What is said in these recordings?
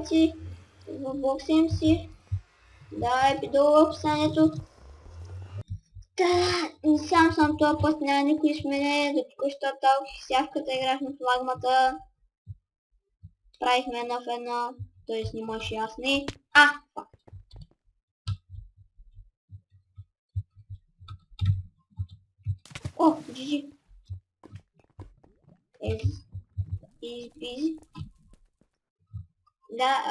сайти в бокса им си. Да, долу в описанието. Сам този път няма никой с мене, до току-що талких сявката, играхме в магмата. Правихме една в една, т.е. снимаше ясни. Фак. О, GG. Easy. Да,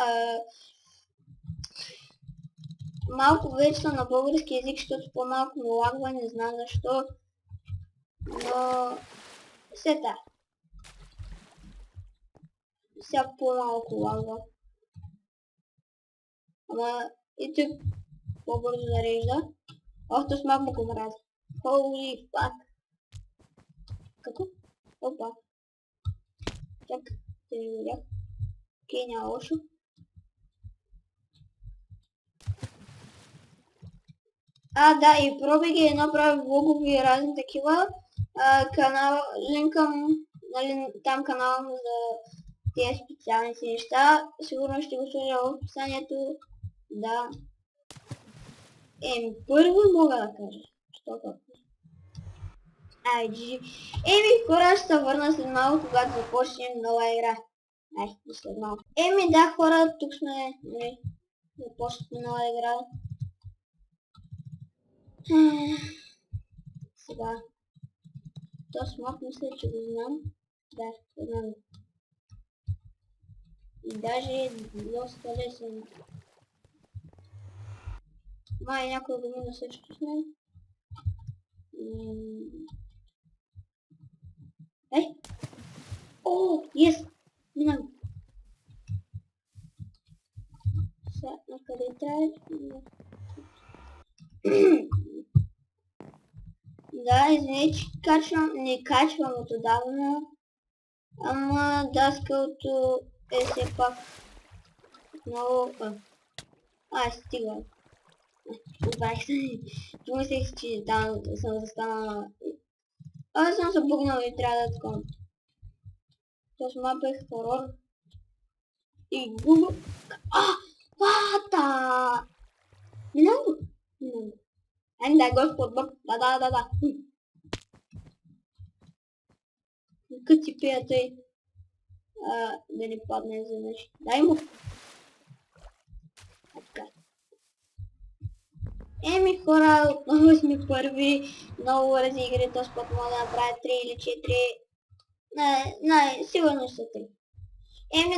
малко вече съм на български език, защото по-малко ме лагва, не знам защо. Но... Сета. Сега по-малко лагва. Ама и тук по-бързо зарежда. Охто с малко го мразя. Holy fuck. Какво? Опа. Чак, те не видях. Окей, няма лошо. Да, и пробай ги направя влогови и разни такива. Канал, линкам, нали, там канала му за тези специални си неща. Сигурно ще го сложа в описанието. Да. Първи мога да кажа. Що така? GG. Хора, ще се върна след малко, когато започнем нова игра. След малко. Да, хора, тук сме, започнахме нова игра. Сега. То смак мисля, че го знам. Да, знам. И даже доста лесен. Май някой го мина също с мен. Yes! Минам. Сега, накъде трябва? Да, извиня, че не качвам от отдавна. Ама даскалото е все пак много... стига. Обрах се. Помислих, че там съм застанала. Съм се бъгнал и трябва да такова. Този мап е хорор. И губа... Вата! Минам го? Да, Господ Бог. Да. Като си пия той. Да не падне за нещо. Дай му. Така. Хора, отново сме първи. Много рази игри, този път мога да направя 3 или 4. Сигурно са 3.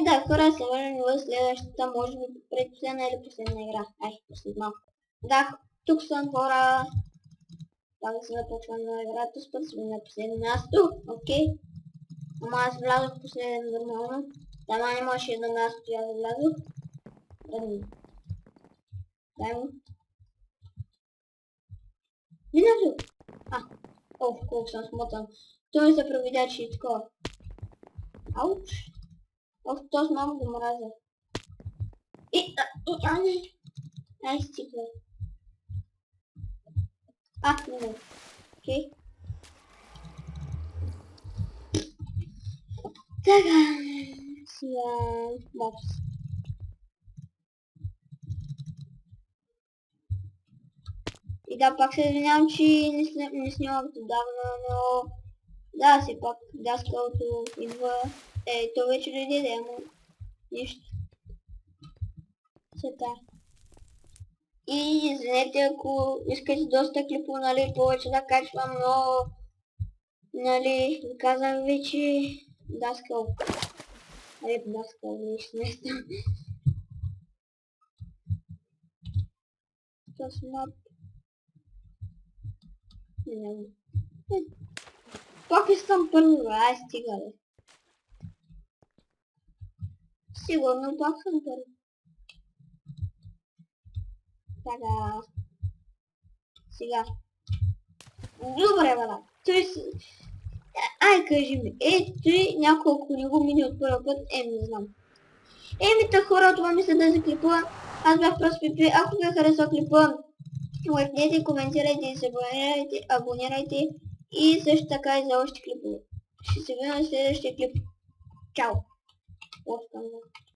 Да, хора, се върнем в следващата, може би предпоследна или последна игра. Послед малко. Да, тук съм, хора. Пак да се започвам на играта, с път сме на последно място. Окей. Ама аз влязох последен нормално. Там нямаше едно място и аз влязох. Дай му. Минато! Колко съм смотан. Той ми се провидя, че е такова. Ауч! Този малко го мразя. Стиква. Не. Окей. Така. Сега... Бокс. И да, пак се извинявам, че не снимам отдавна, но... Да, все пак даскалото идва... То вече дойде, ама... Нищо. Сета. И извинете, ако искате доста клипо, нали, повече да качвам, но... Нали, казвам вече... Даскал. Даскал, нещо. Този мап. Пак искам първо, стига, бе. Сигурно пак съм първо. Така. Сега. Добре, бада. Кажи ми. Той няколко не го мини от първа път. Не знам. Хора, това мисля да за клипа. Аз бях просто Пипи. Ако ви харесал клипа, лайкнете, коментирайте и се абонирайте. И също така и за още клипове. Ще се видим на следващия клип. Чао!